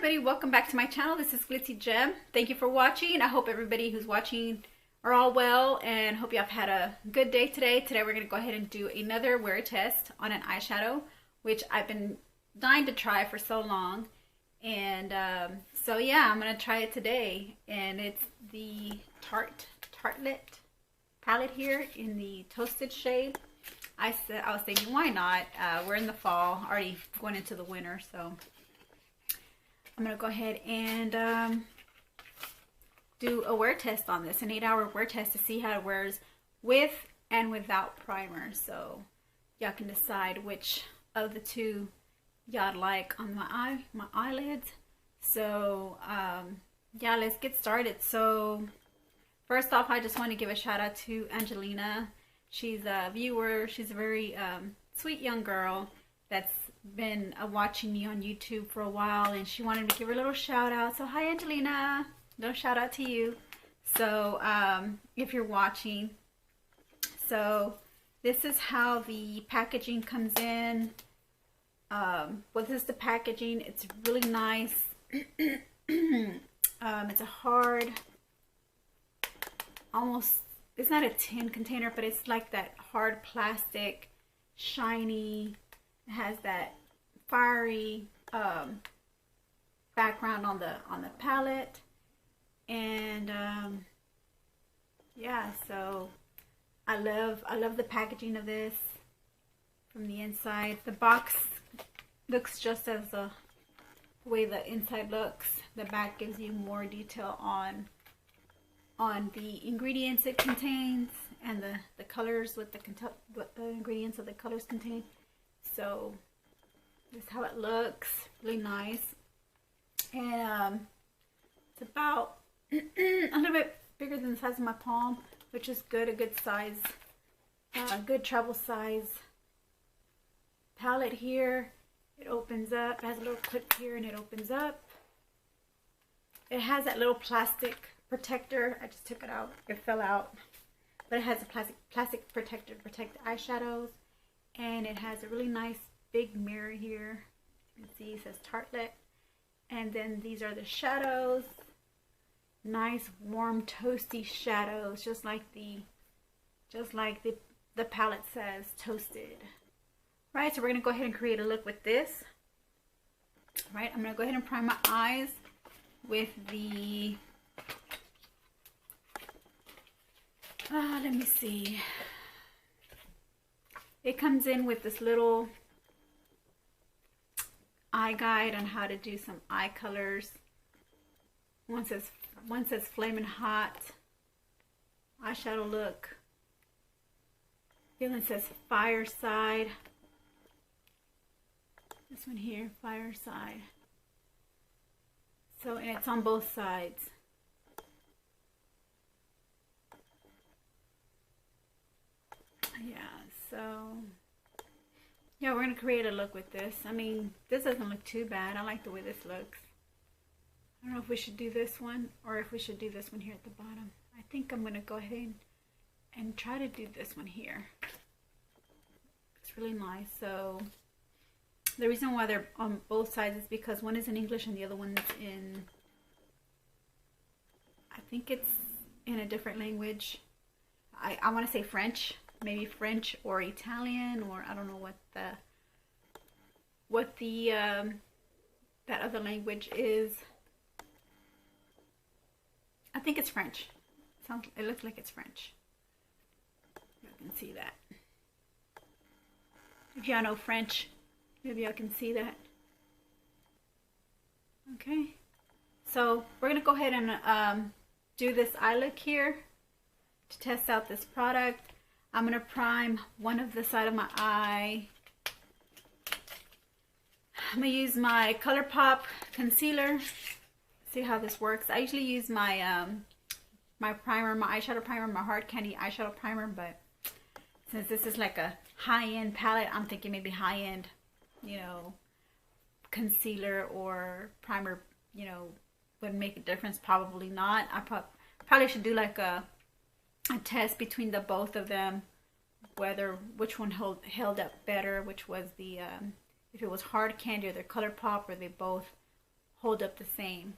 everybody, welcome back to my channel. This is glitzzygem. Thank you for watching. I hope everybody who's watching are all well and hope you have had a good day today. Today we're going to go ahead and do another wear test on an eyeshadow, which I've been dying to try for so long. And so yeah, I'm going to try it today. And it's the Tarte Tartelette palette here in the toasted shade. I was thinking, why not? We're in the fall, already going into the winter, so I'm going to go ahead and do a wear test on this, an 8-hour wear test to see how it wears with and without primer. So y'all can decide which of the two y'all like on my eyelids. So yeah, let's get started. So first off, I just want to give a shout out to Angelina. She's a viewer. She's a very sweet young girl that's been watching me on YouTube for a while, and she wanted to give her a little shout out. So hi Angelina, little shout out to you. So if you're watching, so this is how the packaging comes in. What is the packaging? It's really nice. It's a hard, almost, it's not a tin container, but it's like that hard plastic, shiny. It has that fiery background on the palette, and yeah, so I love the packaging of this from the inside. The box looks just as the way the inside looks. The back gives you more detail on the ingredients it contains and the colors, what the ingredients of the colors contain. So this is how it looks, really nice. And it's about a little bit bigger than the size of my palm, which is good, a good size, good travel size palette here. It opens up, it has a little clip here and it opens up. It has that little plastic protector. I just took it out, it fell out, but it has a plastic protector to protect the eyeshadows. And it has a really nice big mirror here. You can see it says Tartelette. And then these are the shadows. Nice warm toasty shadows, just like the palette says, toasted. Right, so we're gonna go ahead and create a look with this. Right, I'm gonna go ahead and prime my eyes with the let me see. It comes in with this little eye guide on how to do some eye colors. One says Flamin' Hot eyeshadow look. The other one says Fireside. This one here, Fireside. So, and it's on both sides. Yeah, so yeah, we're going to create a look with this. I mean, this doesn't look too bad. I like the way this looks. I don't know if we should do this one or if we should do this one here at the bottom. I think I'm going to go ahead and try to do this one here. It's really nice. So the reason why they're on both sides is because one is in English and the other one is in, I think it's in a different language. I want to say French. Maybe French or Italian, or I don't know what the that other language is. I think it's French. It looks like it's French. You can see that. If y'all know French, maybe y'all can see that. Okay, so we're gonna go ahead and do this eye look here to test out this product. I'm going to prime one of the side of my eye. I'm going to use my ColourPop concealer. See how this works. I usually use my my primer, my eyeshadow primer, my hard candy eyeshadow primer, but since this is like a high-end palette, I'm thinking maybe high-end, you know, concealer or primer, you know, would make a difference. Probably not. I probably should do like a test between the both of them, which one held up better, which was the if it was hard candy or the ColourPop, or they both hold up the same.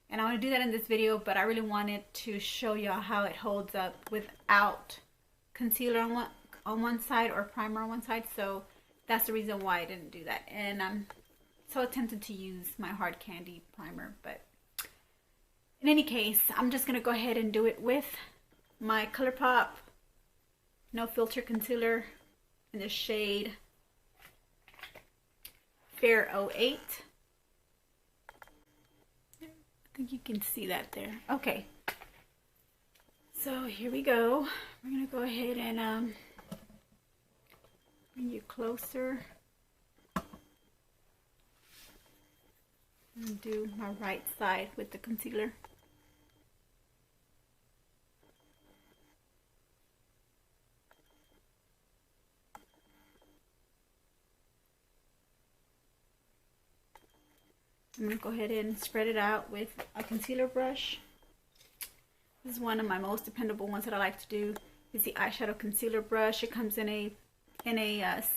And I want to do that in this video, but I really wanted to show y'all how it holds up without concealer on one side or primer on one side. So that's the reason why I didn't do that. And I'm so tempted to use my hard candy primer, but in any case, I'm just gonna go ahead and do it with my ColourPop No Filter Concealer in the shade Fair 08. I think you can see that there. Okay, so here we go. We're gonna go ahead and bring you closer and do my right side with the concealer. I'm going to go ahead and spread it out with a concealer brush. This is one of my most dependable ones that I like to do. Is the eyeshadow concealer brush. It comes in a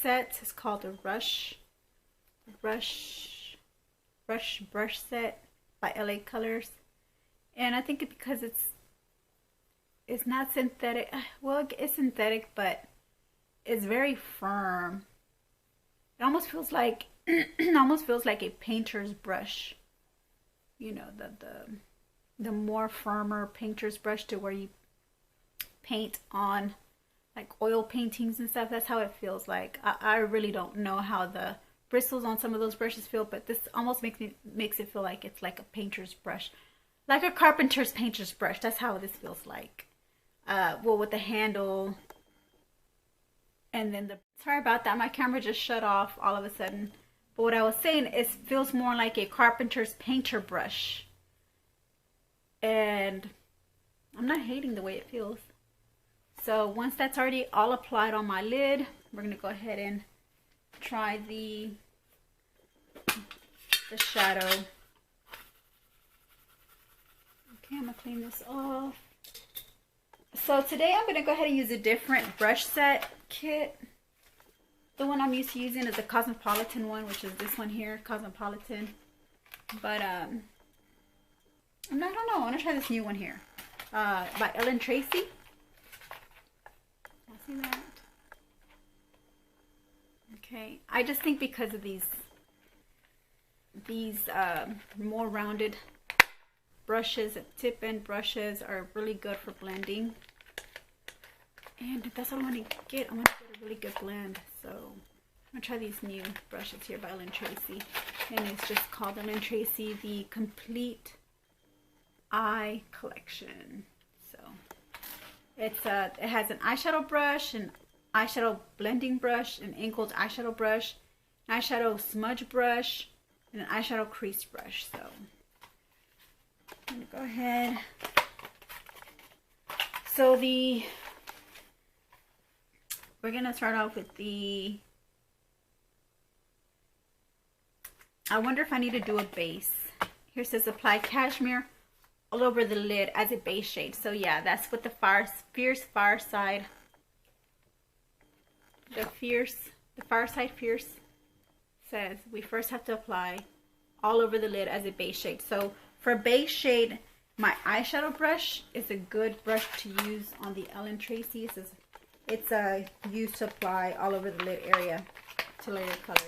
set. It's called the Brush set by LA Colors. And I think it's because it's not synthetic. Well, it's synthetic, but it's very firm. It almost feels like a painter's brush. You know, the more firmer painter's brush, to where you paint on like oil paintings and stuff. That's how it feels like. I really don't know how the bristles on some of those brushes feel, but this almost makes it feel like it's like a painter's brush, like a carpenter's painter's brush. That's how this feels like. Well, with the handle, and then sorry about that, my camera just shut off all of a sudden. But what I was saying is, feels more like a carpenter's painter brush. And I'm not hating the way it feels. So once that's already all applied on my lid, we're going to go ahead and try the shadow. Okay, I'm going to clean this off. So today I'm going to go ahead and use a different brush set kit. The one I'm used to using is the Cosmopolitan one, which is this one here, Cosmopolitan. But I don't know. I want to try this new one here, by Ellen Tracy. I'll see that. Okay, I just think because of these more rounded brushes, tip-end brushes are really good for blending. And that's what I want to get. I want to get a really good blend. So I'm going to try these new brushes here by Ellen Tracy. And it's just called Ellen Tracy the Complete Eye Collection. So it has an eyeshadow brush, an eyeshadow blending brush, an angled eyeshadow brush, an eyeshadow smudge brush, and an eyeshadow crease brush. So I'm going to go ahead. So we're going to start off with the, I wonder if I need to do a base. Here it says apply cashmere all over the lid as a base shade. So yeah, that's what the Fierce Fireside. The Fireside Fierce says. We first have to apply all over the lid as a base shade. So for base shade, my eyeshadow brush is a good brush to use on the Ellen Tracy. It's used to apply all over the lid area to layer colors.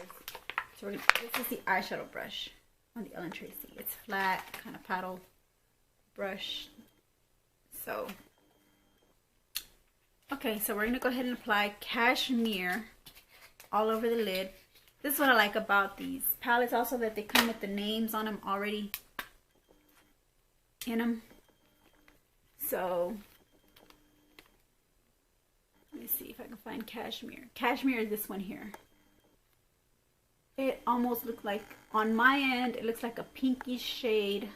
So this is the eyeshadow brush on the Ellen Tracy. It's flat, kind of paddle brush. So, okay, so we're going to go ahead and apply cashmere all over the lid. This is what I like about these palettes also, that they come with the names on them already in them. So let me see if I can find cashmere. Cashmere is this one here. It almost looks like, on my end, it looks like a pinky shade,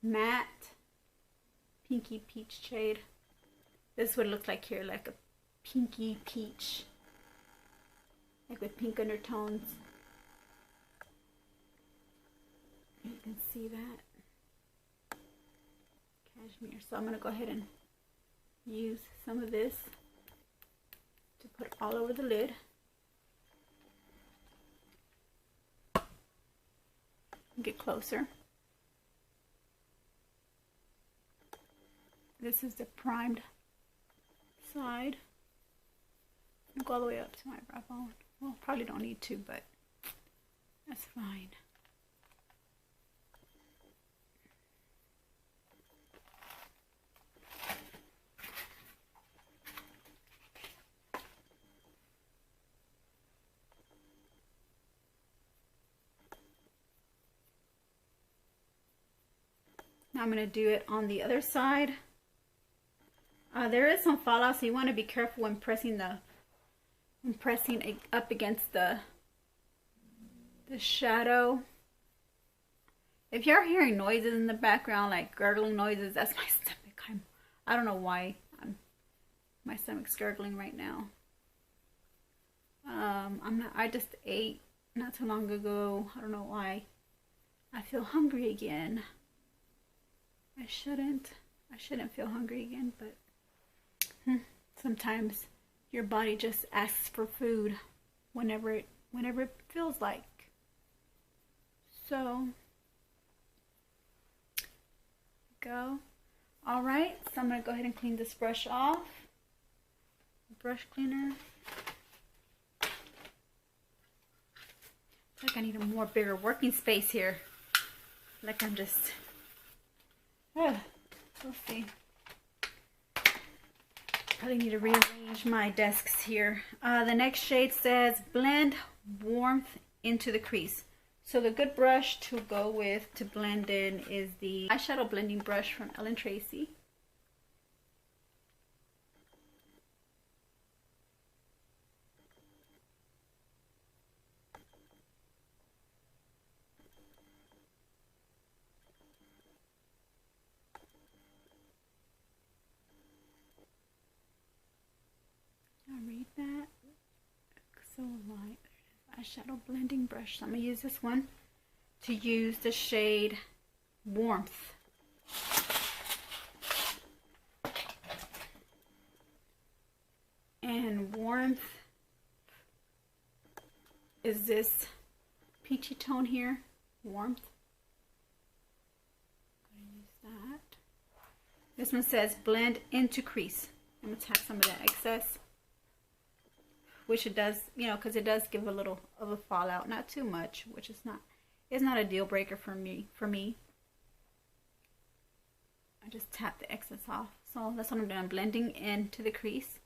matte, pinky peach shade. This is what it looks like here, like a pinky peach, like with pink undertones. You can see that. Cashmere. So I'm going to go ahead and use some of this to put all over the lid. Get closer. This is the primed side. Go all the way up to my brow bone. Well, probably don't need to, but that's fine. Now I'm going to do it on the other side. There is some fallout, so you want to be careful when pressing up against the shadow. If you're hearing noises in the background, like gurgling noises, that's my stomach. I don't know why my stomach's gurgling right now. I just ate not too long ago. I don't know why. I feel hungry again. I shouldn't feel hungry again, but sometimes your body just asks for food whenever it feels like. So go. All right, so I'm gonna go ahead and clean this brush off. Brush cleaner. I feel like I need a more bigger working space here. Like I'm just, we'll see. Probably need to rearrange my desks here. The next shade says blend warmth into the crease. So the good brush to go with to blend in is the eyeshadow blending brush from Ellen Tracy. Read that. So light. Eyeshadow blending brush. So I'm going to use this one to use the shade Warmth. And Warmth is this peachy tone here. Warmth. I'm going to use that. This one says blend into crease. I'm going to tap some of that excess. Which it does, you know, because it does give a little of a fallout, not too much, which is not a deal breaker for me. I just tap the excess off. So that's what I'm doing. I'm blending into the crease,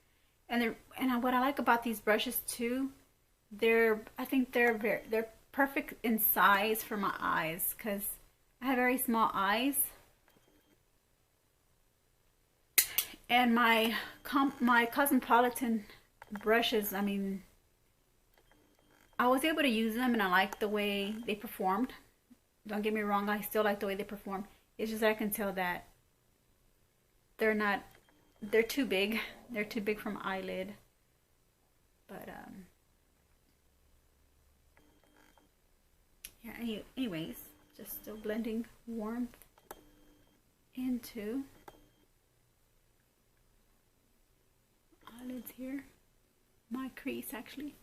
and what I like about these brushes too, I think they're perfect in size for my eyes because I have very small eyes, and my Cosmopolitan brushes, I mean, I was able to use them and I like the way they performed. Don't get me wrong, I still like the way they perform. It's just that I can tell that they're too big. They're too big for my eyelid. But yeah, anyways, just still blending Warmth into eyelids here. My crease actually.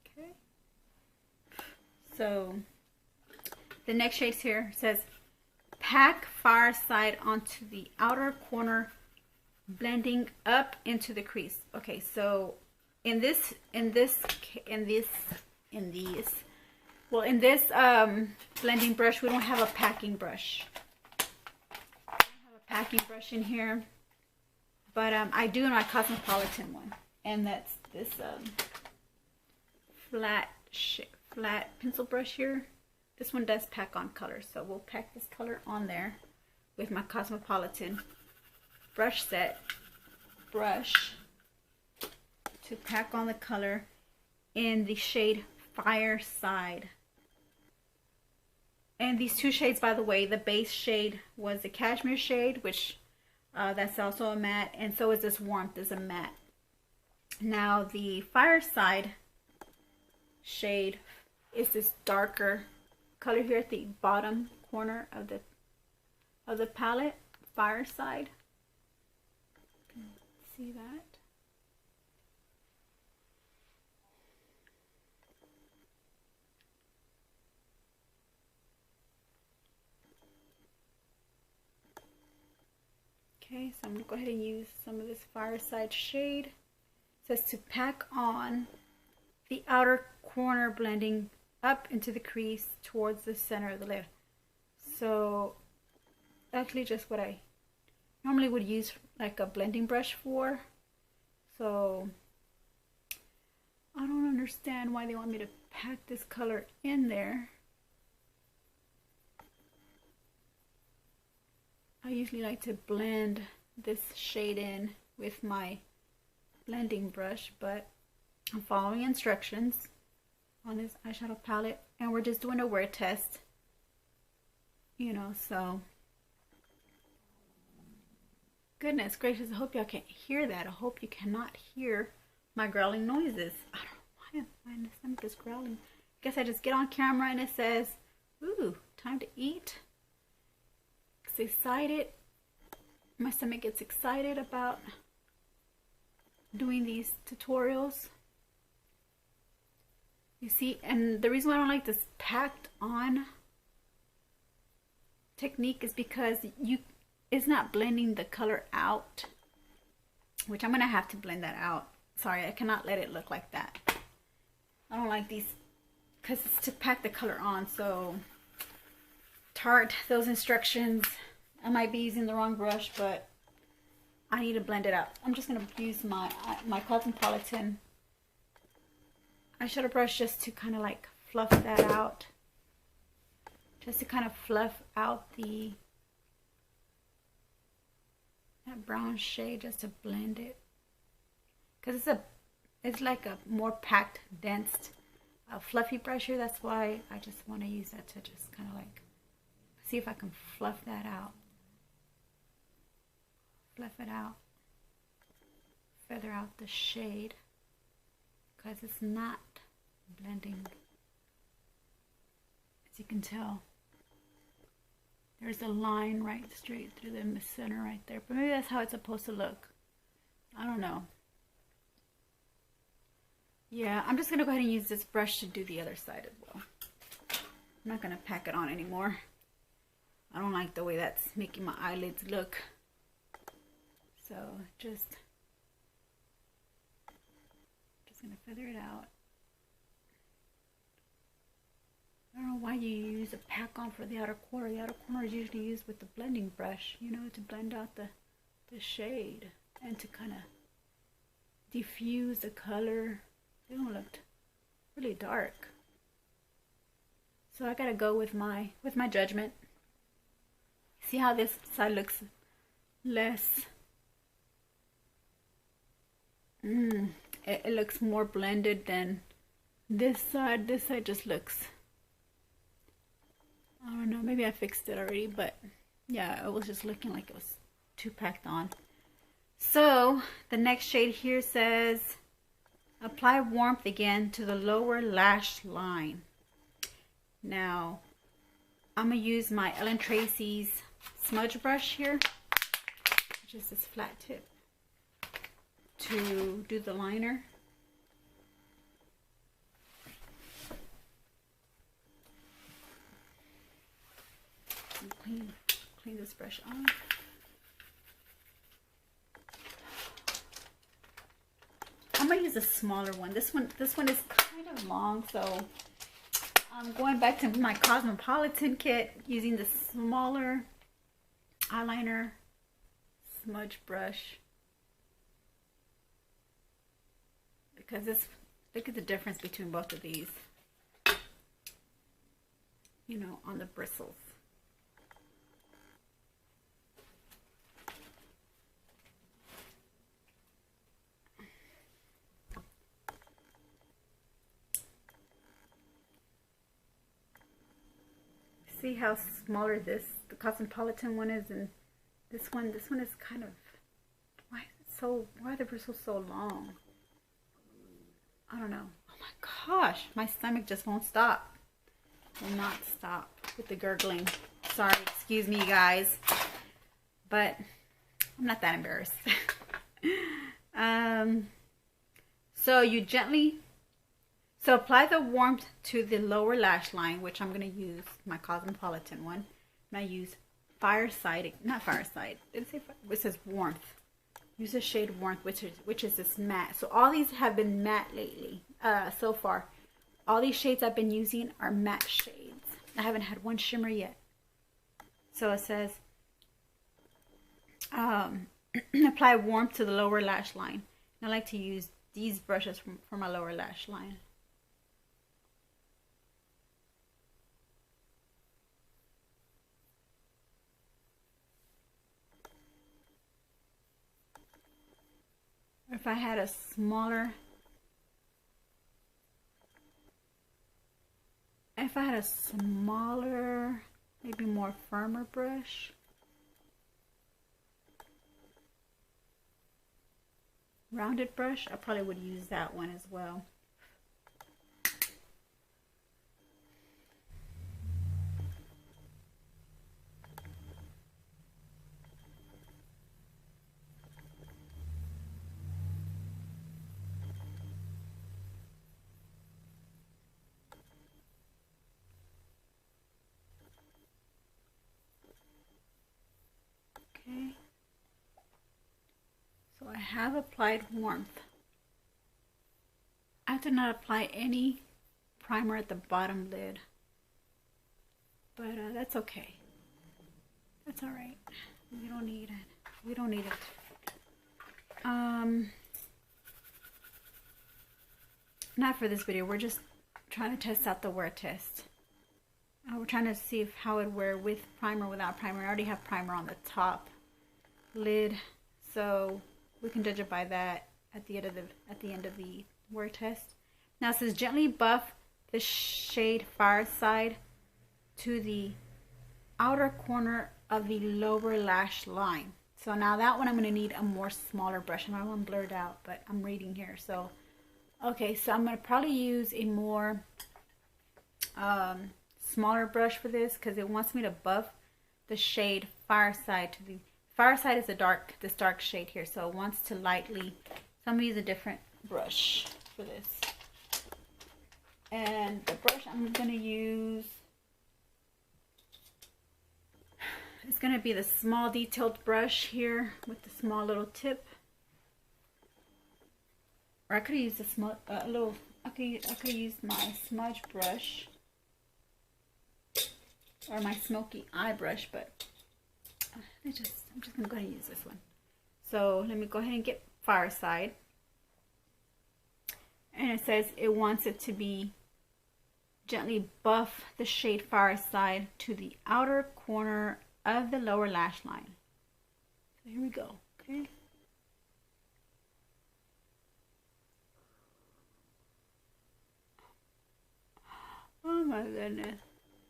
Okay. So the next shade here says pack far side onto the outer corner, blending up into the crease. Okay, so in this blending brush, we don't have a packing brush. I don't have a packing brush in here, but I do in my Cosmopolitan one, and that's this flat pencil brush here. This one does pack on color, so we'll pack this color on there with my Cosmopolitan brush set brush to pack on the color in the shade Fireside. And these two shades, by the way, the base shade was the Cashmere shade, which that's also a matte, and so is this Warmth is a matte. Now the Fireside shade is this darker color here at the bottom corner of the palette, Fireside. See that? Okay, so I'm going to go ahead and use some of this Fireside shade. It says to pack on the outer corner, blending up into the crease towards the center of the lid. So actually just what I normally would use like a blending brush for. So I don't understand why they want me to pack this color in there. I usually like to blend this shade in with my blending brush, but I'm following instructions on this eyeshadow palette, and we're just doing a wear test, you know. So goodness gracious, I hope y'all can't hear that. I hope you cannot hear my growling noises. I don't know why my stomach is growling. I guess I just get on camera and it says, ooh, time to eat. Excited. My stomach gets excited about doing these tutorials. You see, and the reason why I don't like this packed on technique is because it's not blending the color out, which I'm gonna have to blend that out. Sorry, I cannot let it look like that. I don't like these because it's to pack the color on. So Tarte, those instructions, I might be using the wrong brush, but I need to blend it out. I'm just going to use my Cosmopolitan eyeshadow brush just to kind of like fluff that out. Just to kind of fluff out that brown shade, just to blend it. Because it's like a more packed, dense, fluffy brush here. That's why I just want to use that to just kind of like see if I can fluff that out. Fluff it out. Feather out the shade. Because it's not blending. As you can tell, there's a line right straight through the center right there. But maybe that's how it's supposed to look. I don't know. Yeah, I'm just going to go ahead and use this brush to do the other side as well. I'm not going to pack it on anymore. I don't like the way that's making my eyelids look. So just going to feather it out. I don't know why you use a pack on for the outer corner. The outer corner is usually used with the blending brush, you know, to blend out the shade and to kind of diffuse the color. They don't look really dark. So I gotta go with my judgment. See how this side looks less. It looks more blended than this side. This side just looks, I don't know, maybe I fixed it already, but yeah, it was just looking like it was too packed on. So the next shade here says apply warmth again to the lower lash line. Now I'm gonna use my Ellen Tracy's smudge brush here, which is this flat tip, to do the liner. Clean this brush off. I'm gonna use a smaller one. This one is kind of long, so I'm going back to my Cosmopolitan kit using the smaller eyeliner smudge brush, because look at the difference between both of these, you know, on the bristles. See how smaller the Cosmopolitan one is, and this one is kind of, why are the bristles so long? I don't know. Oh my gosh, my stomach just won't stop. Will not stop with the gurgling. Sorry, excuse me guys, but I'm not that embarrassed. So you gently, so apply the warmth to the lower lash line, which I'm going to use my Cosmopolitan one. And I use Fireside, not Fireside, didn't say fire, it says Warmth. Use the shade Warmth, which is this matte. So all these have been matte lately, so far. All these shades I've been using are matte shades. I haven't had one shimmer yet. So it says, apply warmth to the lower lash line. And I like to use these brushes for my lower lash line. If I had a smaller, maybe more firmer brush, rounded brush, I probably would use that one as well. Okay, so I have applied warmth. I did not apply any primer at the bottom lid, but that's okay. That's all right. We don't need it. We don't need it. Not for this video. We're just trying to test out the wear test. We're trying to see how it would wear with primer, without primer. I already have primer on the top lid, so we can judge it by that at the end of the wear test. Now it says gently buff the shade Fireside to the outer corner of the lower lash line. So now that one I'm going to need a more smaller brush. I know I'm blurred out, but I'm reading here. So okay, so I'm going to probably use a more smaller brush for this, because it wants me to buff the shade Fireside to the Fireside is this dark shade here, so it wants to lightly, so I'm going to use a different brush for this. And the brush I'm going to use, it's going to be the small detailed brush here with the small little tip. Or I could use a small, I could use my smudge brush or my smoky eye brush, but I'm just going to go ahead and use this one. So let me go ahead and get Fireside. And it says it wants it to be gently buff the shade Fireside to the outer corner of the lower lash line. So here we go. Okay. Oh my goodness.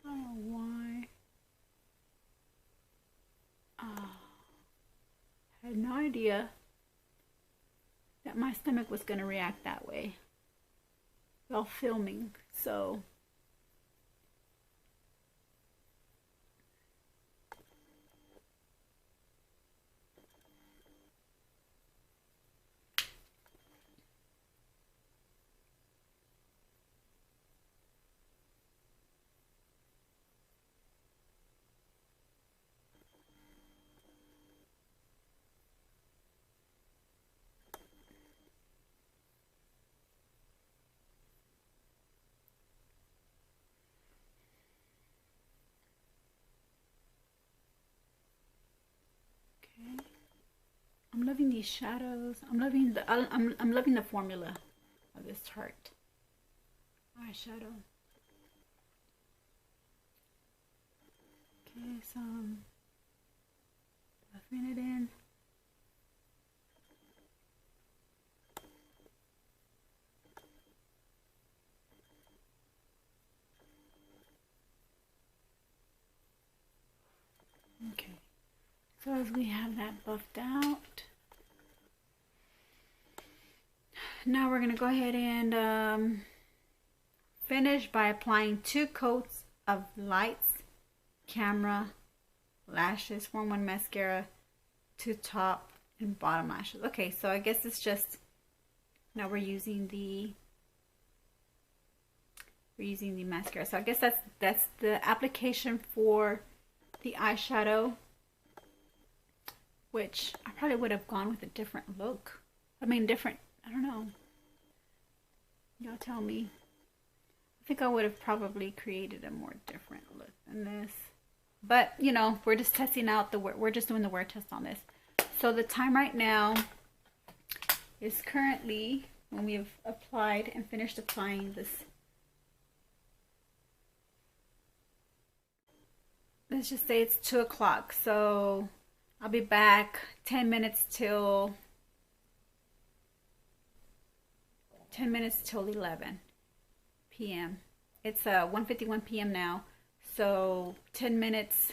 I don't know why. I had no idea that my stomach was going to react that way while filming. So I'm loving these shadows. I'm loving the formula of this Tarte eyeshadow. Okay, so I'm buffing it in. Okay, so as we have that buffed out, now we're going to go ahead and finish by applying 2 coats of light camera lashes, form 1 mascara, 2 top and bottom lashes. Okay, so I guess it's just, now we're using the mascara. So I guess that's the application for the eyeshadow, which I probably would have gone with a different look. I mean, different, I don't know. Y'all tell me. I think I would have probably created a more different look than this. But, you know, we're just testing out we're just doing the wear test on this. So the time right now is currently, when we have applied and finished applying this, let's just say it's 2 o'clock. So I'll be back 10 minutes till 11 p.m. It's 1:51 p.m. now. So 10 minutes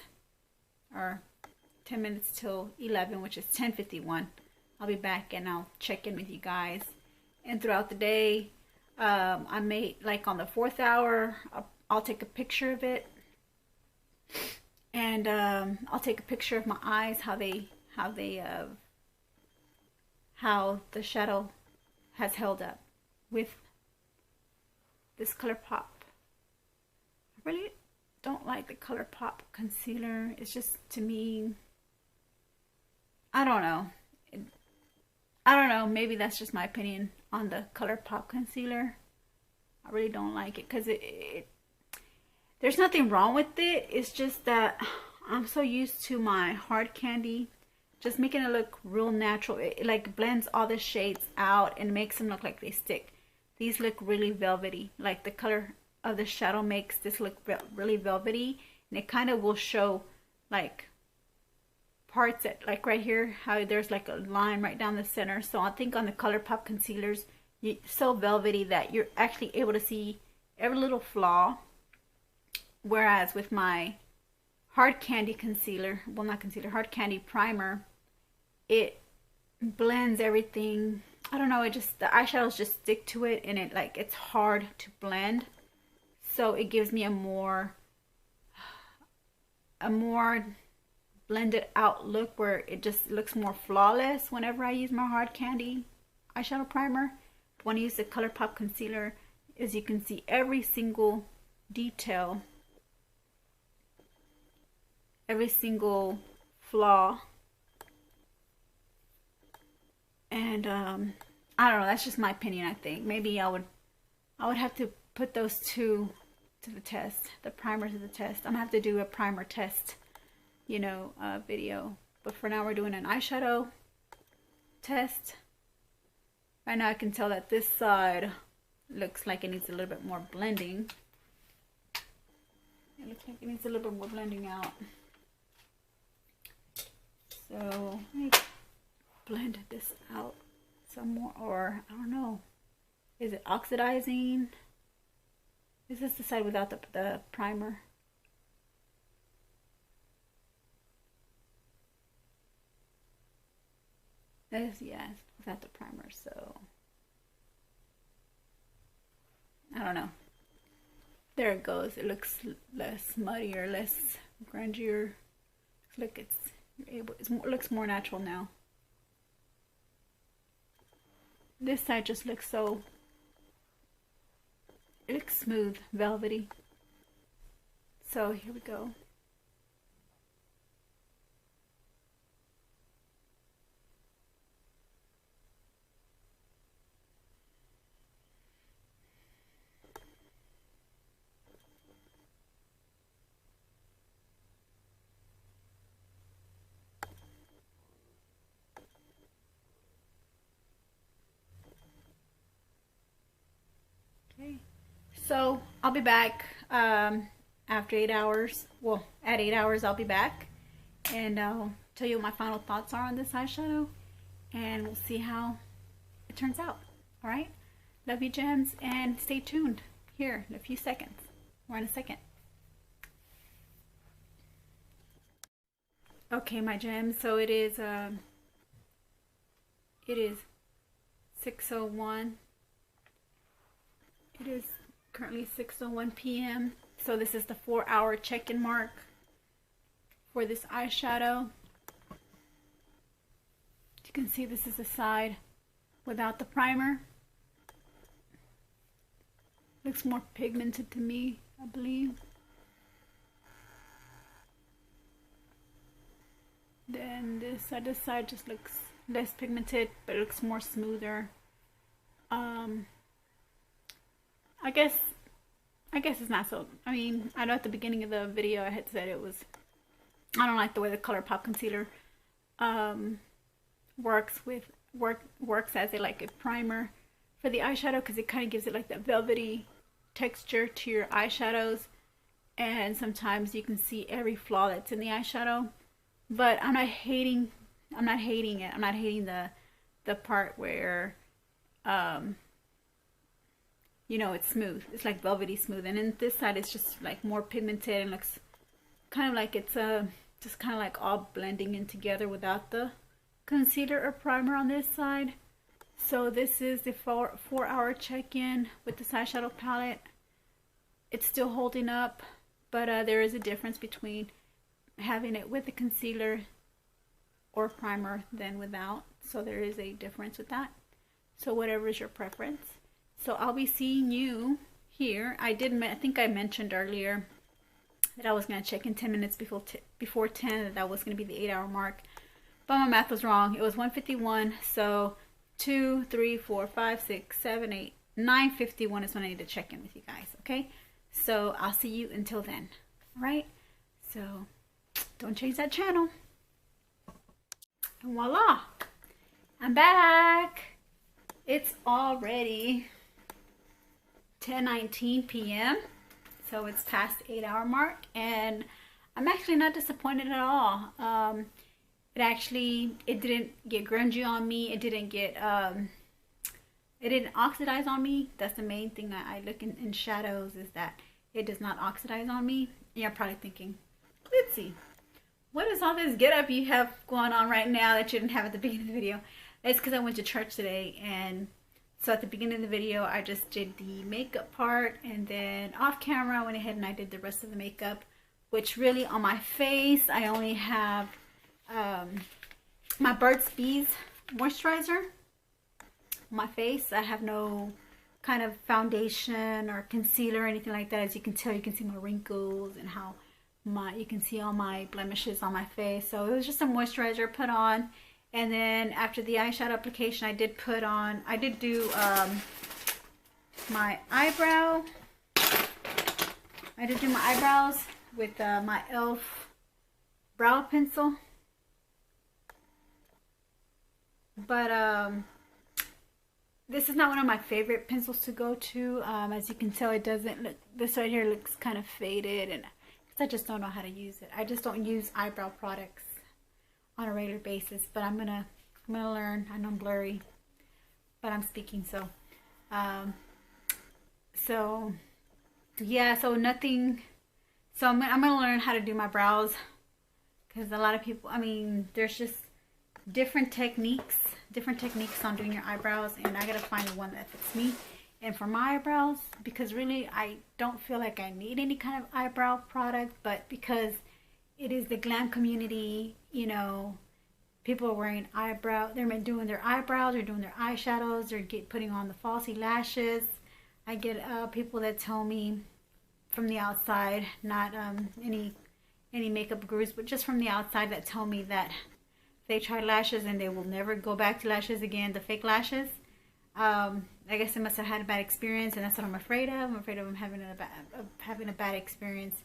till 11, which is 10:51. I'll be back and I'll check in with you guys. And throughout the day, I may, like on the 4th hour, I'll take a picture of it. And I'll take a picture of my eyes, how the shadow has held up with this ColourPop. I really don't like the ColourPop concealer. It's just, to me, I don't know. Maybe that's just my opinion on the ColourPop concealer. I really don't like it because there's nothing wrong with it. It's just that I'm so used to my hard candy just making it look real natural. It like blends all the shades out and makes them look like they stick. These look really velvety. Like the color of the shadow makes this look really velvety, and it kind of will show like parts that, like right here, how there's like a line right down the center. So I think on the ColourPop concealers, it's so velvety that you're actually able to see every little flaw. Whereas with my hard candy concealer, well, not concealer, hard candy primer, it blends everything. I don't know, it just, the eyeshadows just stick to it, and it's hard to blend. So it gives me a more blended out look where it just looks more flawless whenever I use my hard candy eyeshadow primer. But when I use the ColourPop concealer, as you can see, every single detail, every single flaw. And I don't know, that's just my opinion. I think maybe I would have to put those two to the test, the primer to the test. I'm gonna have to do a primer test, you know, video. But for now, we're doing an eyeshadow test. Right now I can tell that this side looks like it needs a little bit more blending. It looks like it needs a little bit more blending out. So let me blend this out some more, or I don't know. Is it oxidizing? Is this the side without the primer? This, yes, without the primer. So I don't know. There it goes. It looks less muddy or less grungier. Look, it looks more natural now. This side just looks so, it looks smooth, velvety. So here we go. Okay, so I'll be back after 8 hours. Well, at 8 hours I'll be back, and I'll tell you what my final thoughts are on this eyeshadow, and we'll see how it turns out. All right, love you, gems, and stay tuned here in a few seconds, or in a second. Okay, my gems, so it is 6:01. It is currently 6:01 p.m. So this is the 4-hour check-in mark. for this eyeshadow. You can see this is the side without the primer. Looks more pigmented to me, I believe. Then this side just looks less pigmented, but it looks more smoother. I guess it's not so. I mean, I know at the beginning of the video I had said it was. I don't like the way the ColourPop concealer works as a primer for the eyeshadow, because it kind of gives it like that velvety texture to your eyeshadows, and sometimes you can see every flaw that's in the eyeshadow. But I'm not hating it. I'm not hating the part where you know, it's smooth. It's like velvety smooth. And then this side is just like more pigmented and looks kind of like it's just kind of like all blending in together without the concealer or primer on this side. So this is the 4-hour check-in with this eyeshadow palette. It's still holding up, but there is a difference between having it with the concealer or primer than without. So there is a difference with that. So whatever is your preference. So I'll be seeing you here. I think I mentioned earlier that I was going to check in 10 minutes before 10, that was going to be the 8-hour mark. But my math was wrong. It was 1:51. So 2, 3, 4, 5, 6, 7, 8, 9:51 is when I need to check in with you guys. Okay. So I'll see you until then. All right. So don't change that channel. And voila. I'm back. It's already 10:19 p.m. So it's past the 8-hour mark, and I'm actually not disappointed at all. It didn't get grungy on me. It didn't oxidize on me. That's the main thing I look in shadows, is that it does not oxidize on me. And you're probably thinking, Glitzy, what is all this get up you have going on right now that you didn't have at the beginning of the video? It's because I went to church today, and so at the beginning of the video I just did the makeup part, and then off camera I went ahead and I did the rest of the makeup, which really on my face I only have my Burt's Bees moisturizer on my face. I have no kind of foundation or concealer or anything like that. As you can tell, you can see my wrinkles and how you can see all my blemishes on my face. So it was just a moisturizer put on. And then after the eyeshadow application, I did do my eyebrow. I did do my eyebrows with my e.l.f. brow pencil. But this is not one of my favorite pencils to go to. As you can tell, it doesn't look, this right here looks kind of faded, and I just don't know how to use it. I just don't use eyebrow products on a regular basis, but I'm gonna learn. I know I'm blurry, but I'm speaking, so yeah, so nothing. So I'm gonna learn how to do my brows, because a lot of people, I mean, there's just different techniques on doing your eyebrows, and I gotta find the one that fits me. And for my eyebrows, because really I don't feel like I need any kind of eyebrow product, but because it is the glam community, you know, people are wearing eyebrow, they're doing their eyebrows, they're doing their eyeshadows, they're putting on the falsy lashes. I get people that tell me from the outside, not any makeup gurus, but just from the outside, that tell me that they tried lashes and they will never go back to lashes again, the fake lashes. I guess they must have had a bad experience, and that's what I'm afraid of. I'm afraid of them having a bad experience.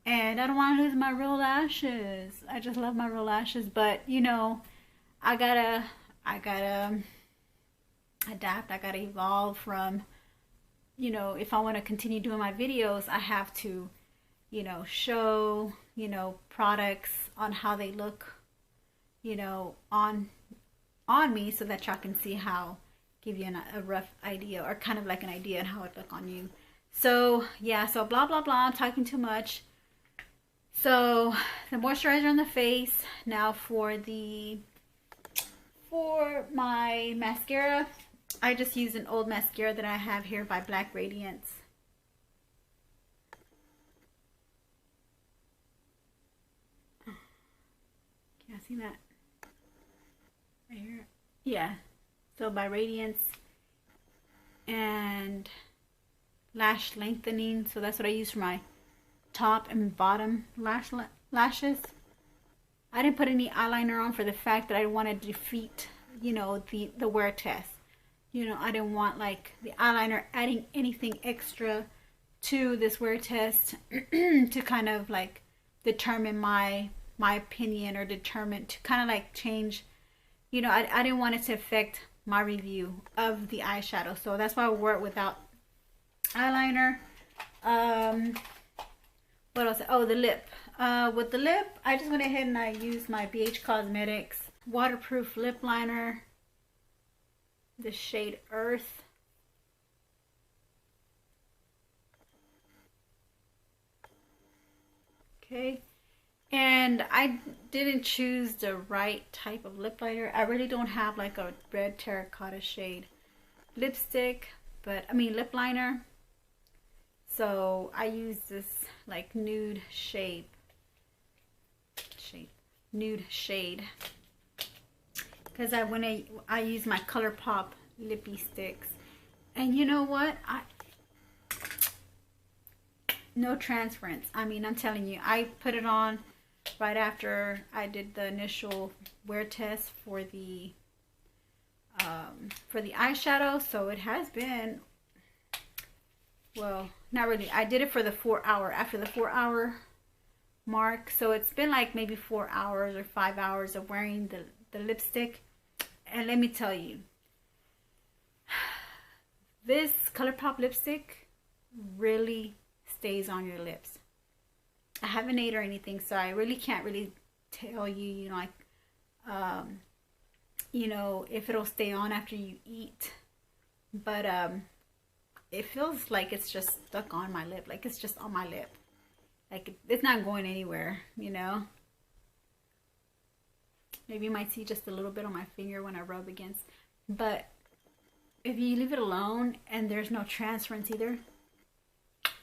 And I don't want to lose my real lashes. I just love my real lashes, but you know, I gotta adapt. I gotta evolve from, you know, if I want to continue doing my videos, I have to, you know, show, you know, products on how they look, you know, on me, so that y'all can see how, give you a rough idea, or kind of like an idea on how it look on you. So yeah, so blah blah blah, I'm talking too much. So the moisturizer on the face. Now for my mascara, I just use an old mascara that I have here by Black Radiance. see that? Right here. Yeah. So by Radiance. And lash lengthening. So that's what I use for my top and bottom lashes. I didn't put any eyeliner on for the fact that I wanted to defeat, you know, the wear test. You know, I didn't want like the eyeliner adding anything extra to this wear test to kind of like determine my opinion, or determine to kind of like change, you know, I didn't want it to affect my review of the eyeshadow. So that's why I wore it without eyeliner. What else? Oh, the lip. With the lip, I just went ahead and I used my BH Cosmetics waterproof lip liner, the shade Earth. Okay, and I didn't choose the right type of lip liner. I really don't have like a red terracotta shade lipstick, but I mean lip liner. So I use this like nude shade, because I use my ColourPop lippy sticks, and you know what, no transference. I mean, I'm telling you, I put it on right after I did the initial wear test for the eyeshadow. So it has been, well, not really. I did it for the 4 hour, after the 4 hour mark. So it's been like maybe 4 hours or 5 hours of wearing the lipstick. And let me tell you, this ColourPop lipstick really stays on your lips. I haven't ate or anything, so I really can't really tell you, you know, like, you know, if it'll stay on after you eat. But it feels like it's just stuck on my lip, like it's just on my lip, like it's not going anywhere, you know. Maybe you might see just a little bit on my finger when I rub against, but if you leave it alone and there's no transference either,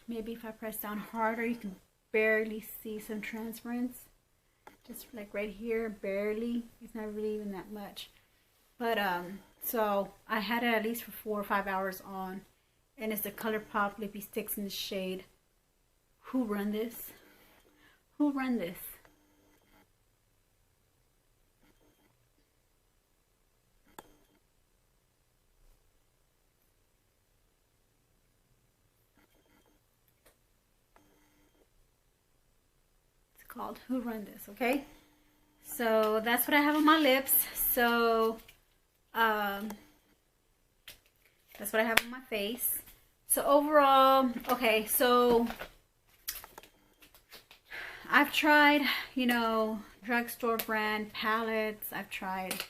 maybe if I press down harder, you can barely see some transference, just like right here, barely. It's not really even that much. But so I had it at least for 4 or 5 hours on, and it's the ColourPop lippy sticks in the shade Who Run This? Who Run This? Called Who Run This. Okay, so that's what I have on my lips. So that's what I have on my face. So overall, okay, so I've tried, you know, drugstore brand palettes. I've tried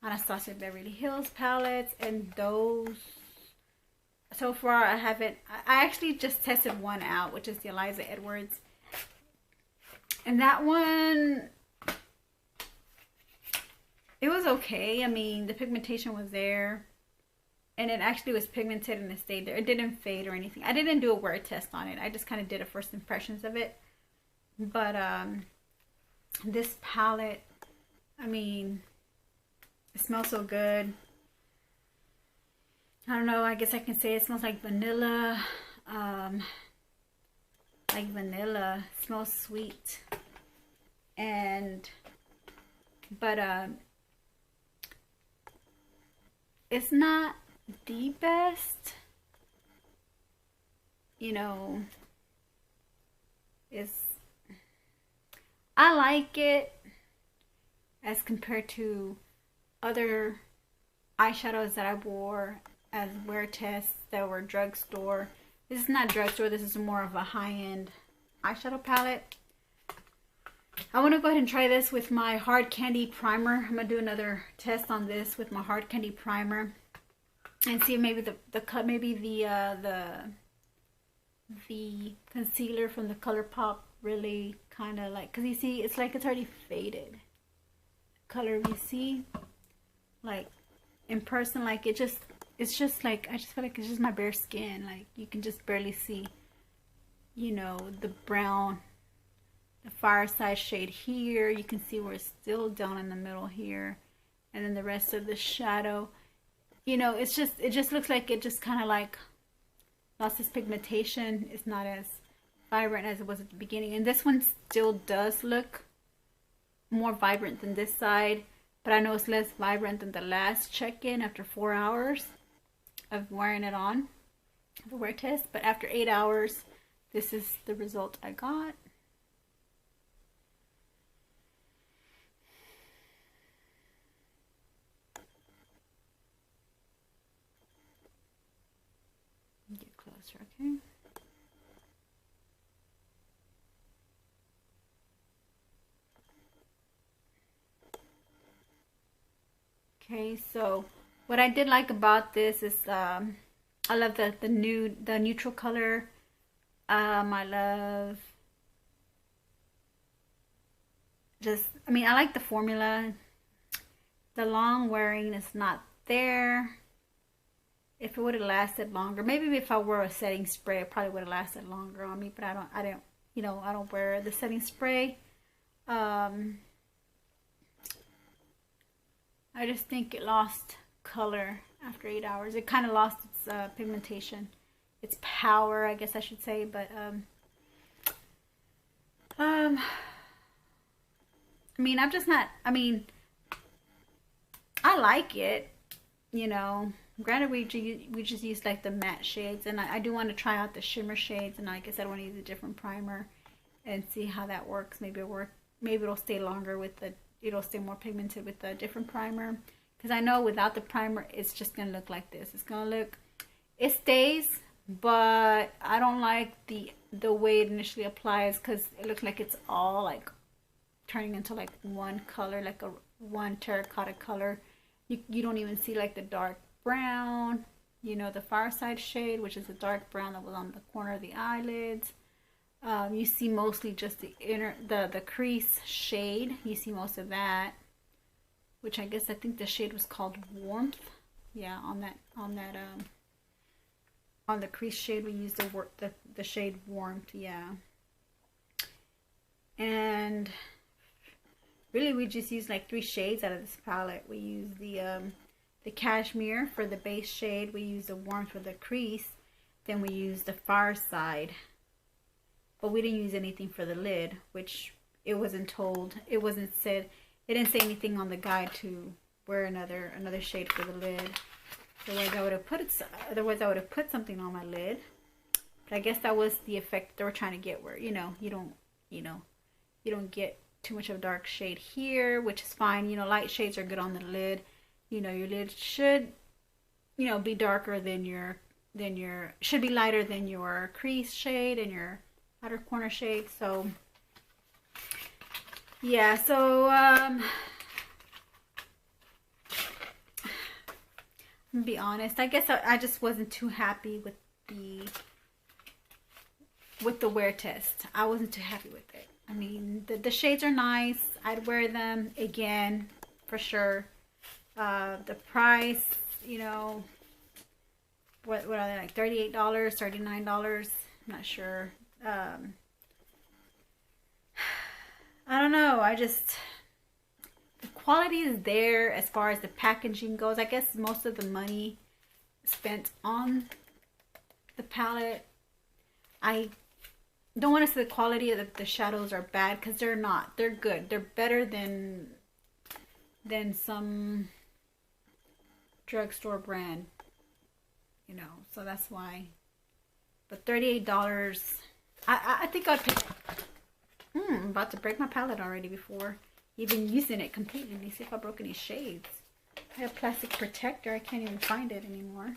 Anastasia Beverly Hills palettes, and those, so far I haven't. I actually just tested one out, which is the Eliza Edwards. And that one, it was okay. I mean, the pigmentation was there, and it actually was pigmented and it stayed there. It didn't fade or anything. I didn't do a wear test on it. I just kind of did a first impressions of it. But this palette, I mean, it smells so good. I don't know, I guess I can say it smells like vanilla. Like vanilla. It smells sweet. And but it's not the best, you know. I like it as compared to other eyeshadows that I wore as wear tests that were drugstore. This is not drugstore, this is more of a high-end eyeshadow palette. I want to go ahead and try this with my hard candy primer. I'm going to do another test on this with my hard candy primer and see maybe the concealer from the ColourPop really kind of like, because you see it's like it's already faded color. You see, like in person, like it's just like, I just feel like it's just my bare skin. Like you can just barely see, you know, the brown the Fireside shade here. You can see where it's still down in the middle here. And then the rest of the shadow, you know, it just looks like it just kind of like lost its pigmentation. It's not as vibrant as it was at the beginning. And this one still does look more vibrant than this side, but I know it's less vibrant than the last check-in after 4 hours of wearing it on the wear test. But after 8 hours, this is the result I got. Get closer, okay? Okay, so what I did like about this is I love the neutral color. I love I mean, I like the formula. The long wearing is not there. If it would have lasted longer, maybe if I wore a setting spray, it probably would have lasted longer on me. But I don't, you know, I don't wear the setting spray. I just think it lost color after 8 hours. It kind of lost its pigmentation, its power, I guess I should say. But I mean, I'm just not. I mean, I like it, you know. Granted, we just use like the matte shades, and I do want to try out the shimmer shades. And like I said, I want to use a different primer and see how that works. Maybe it'll stay longer with the. It'll stay more pigmented with a different primer, because I know without the primer it's just gonna look like this. It's gonna look, it stays, but I don't like the way it initially applies, because it looks like it's all like turning into like one color, like a one terracotta color. You don't even see like the dark brown, you know, the Fireside shade, which is a dark brown that was on the corner of the eyelids. You see mostly just the the crease shade. You see most of that, which I think the shade was called Warmth. Yeah, on the crease shade we used the shade Warmth. Yeah, and really we just used like 3 shades out of this palette. We used the Cashmere for the base shade. We used the Warmth for the crease. Then we used the Fireside. But we didn't use anything for the lid, which it wasn't told. It wasn't said. It didn't say anything on the guide to wear another shade for the lid. Otherwise, I would have put it. Otherwise, I would have put something on my lid. But I guess that was the effect they were trying to get, where you don't get too much of a dark shade here, which is fine. You know, light shades are good on the lid. You know, your lid should, you know, be darker than your should be lighter than your crease shade and your outer corner shade. So yeah, so I'm gonna be honest, I guess I just wasn't too happy with the wear test. I wasn't too happy with it. I mean, the shades are nice. I'd wear them again for sure. The price, you know, what are they, like $38, $39? I'm not sure. I don't know. The quality is there as far as the packaging goes. I guess most of the money spent on the palette. I don't want to say the quality of the shadows are bad, because they're not. They're good. They're better than some drugstore brand, you know. So that's why. But $38. I think I'd pick. I'm about to break my palette already before even using it completely. Let me see if I broke any shades. I have plastic protector. I can't even find it anymore.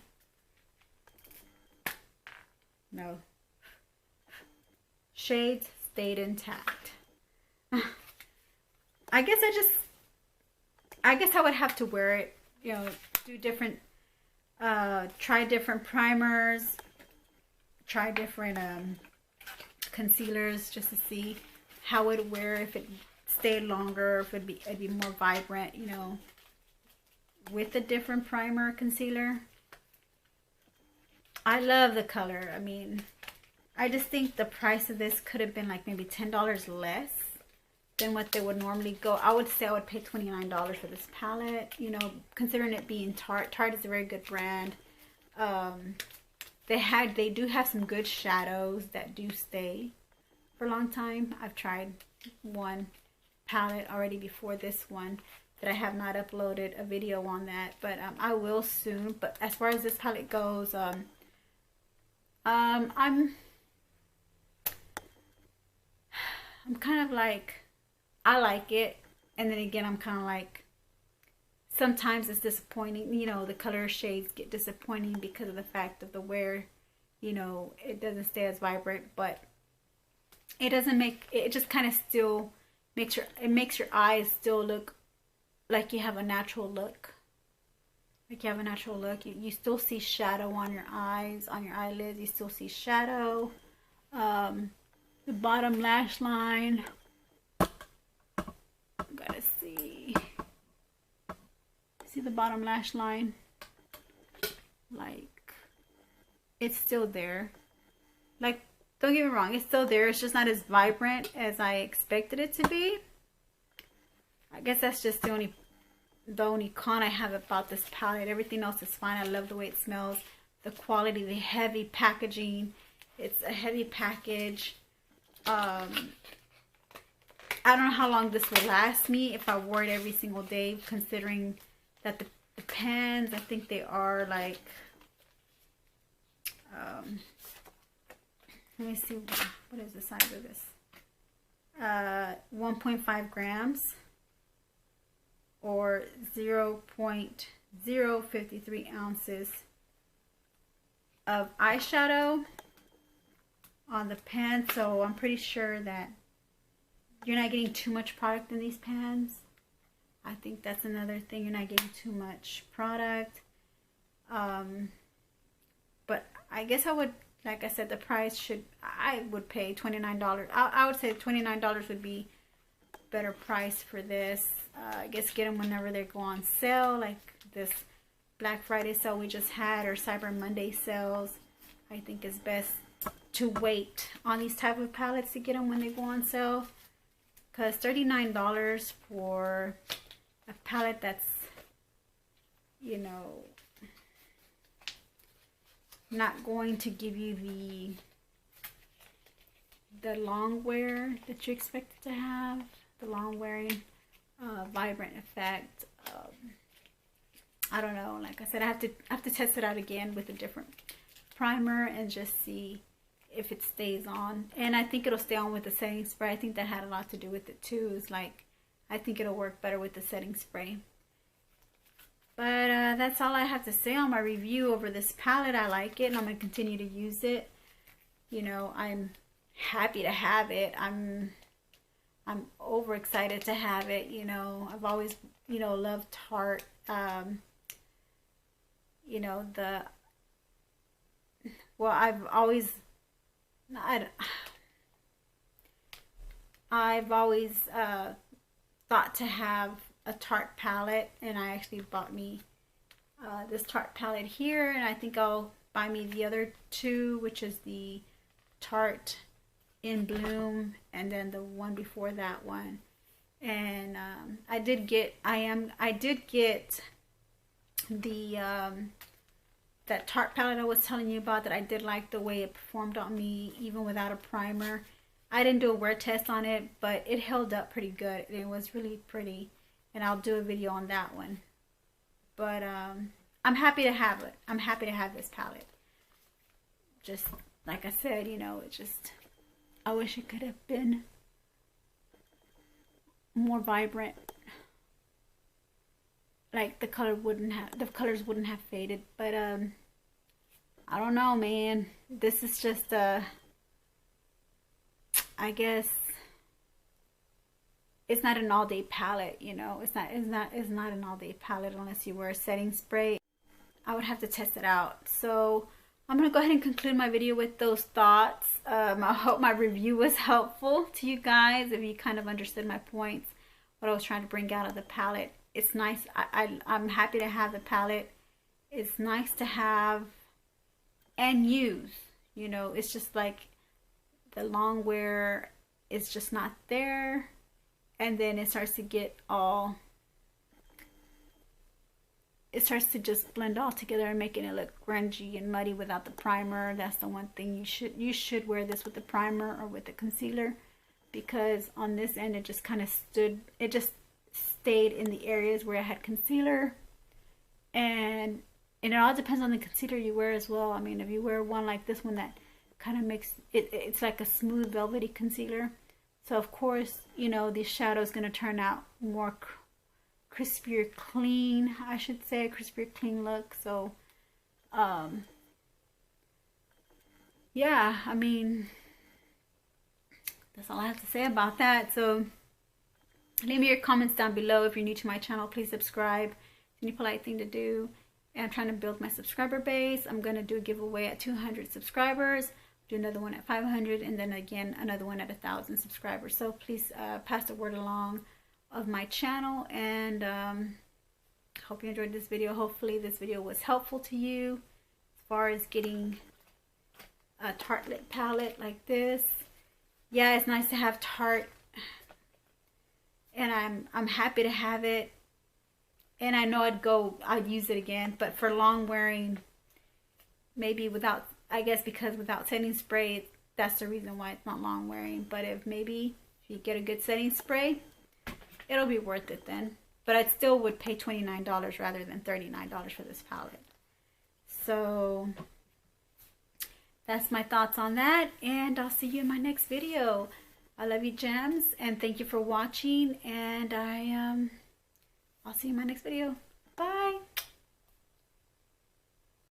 No. Shades stayed intact. I guess I would have to wear it, you know, do different, try different primers, try different concealers, just to see how it would wear, if it stayed longer, if it'd be more vibrant, you know, with a different primer concealer. I love the color. I mean, I just think the price of this could have been like maybe $10 less. than what they would normally go. I would say I would pay $29 for this palette, you know, considering it being Tarte. Tarte is a very good brand. They do have some good shadows that do stay for a long time. I've tried one palette already before this one that I have not uploaded a video on that, but I will soon. But as far as this palette goes, I'm kind of like, I like it, and then again I'm kind of like, sometimes it's disappointing, you know, the color shades get disappointing because of the fact of the wear, you know, it doesn't stay as vibrant, but it doesn't make, it just kind of still makes your eyes still look like you have a natural look. Like you have a natural look. You still see shadow on your eyes, on your eyelids. You still see shadow. The bottom lash line. Gotta see. See the bottom lash line? Like, it's still there. Like, don't get me wrong, it's still there. It's just not as vibrant as I expected it to be. I guess that's just the only con I have about this palette. Everything else is fine. I love the way it smells. The quality, the heavy packaging. It's a heavy package. I don't know how long this will last me if I wore it every single day, considering that the pans, I think they are like, let me see, what is the size of this? 1.5 grams or 0.053 ounces of eyeshadow on the pan. So I'm pretty sure that you're not getting too much product in these pans. I think that's another thing. You're not getting too much product. But I guess I would, like I said, the price I would pay $29. I would say $29 would be better price for this. I guess get them whenever they go on sale, like this Black Friday sale we just had, or Cyber Monday sales. I think it's best to wait on these type of palettes to get them when they go on sale, because $39 for a palette that's, you know, not going to give you the long wear that you expect it to have, the long wearing vibrant effect. I don't know, like I said, I have to test it out again with a different primer and just see if it stays on. And I think it'll stay on with the setting spray. I think that had a lot to do with it too. Is like, I think it'll work better with the setting spray. But that's all I have to say on my review over this palette. I like it, and I'm going to continue to use it. You know, I'm happy to have it. I'm overexcited to have it. You know, I've always, you know, loved Tarte. You know, I've always thought to have a Tarte palette, and I actually bought me this Tarte palette here, and I think I'll buy me the other two, which is the Tarte In Bloom and then the one before that one. And I did get the that Tarte palette I was telling you about, that I did like the way it performed on me even without a primer. I didn't do a wear test on it, but it held up pretty good. It was really pretty, and I'll do a video on that one. But I'm happy to have it. I'm happy to have this palette. Just like I said, you know, it just, I wish it could have been more vibrant. Like the colors wouldn't have faded. But I don't know, man. This is just I guess it's not an all-day palette, you know. It's not an all-day palette unless you wear a setting spray. I would have to test it out. So I'm gonna go ahead and conclude my video with those thoughts. I hope my review was helpful to you guys, if you kind of understood my points, what I was trying to bring out of the palette. It's nice. I'm happy to have the palette. It's nice to have and use. You know, it's just like the long wear is just not there. and then it starts to get all, it starts to just blend all together and making it look grungy and muddy without the primer. That's the one thing you should wear this with the primer or with the concealer, because on this end it just kind of stayed in the areas where I had concealer. And it all depends on the concealer you wear as well. I mean, if you wear one like this one that kind of makes it, it's like a smooth velvety concealer, so of course, you know, the shadow is going to turn out more crispier clean, I should say, crispier clean look. So yeah, I mean, that's all I have to say about that. So leave me your comments down below. If you're new to my channel, please subscribe. It's any polite thing to do. And I'm trying to build my subscriber base. I'm going to do a giveaway at 200 subscribers, do another one at 500, and then again another one at 1,000 subscribers. So please pass the word along of my channel, and hope you enjoyed this video. Hopefully this video was helpful to you as far as getting a Tartelette palette like this. Yeah, it's nice to have Tarte, and I'm happy to have it. And I know I'd use it again, but for long wearing, maybe without, I guess because without setting spray, that's the reason why it's not long wearing. But if you get a good setting spray, it'll be worth it then. But I still would pay $29 rather than $39 for this palette. So that's my thoughts on that, and I'll see you in my next video. I love you, gems, and thank you for watching, and I'll see you in my next video. Bye.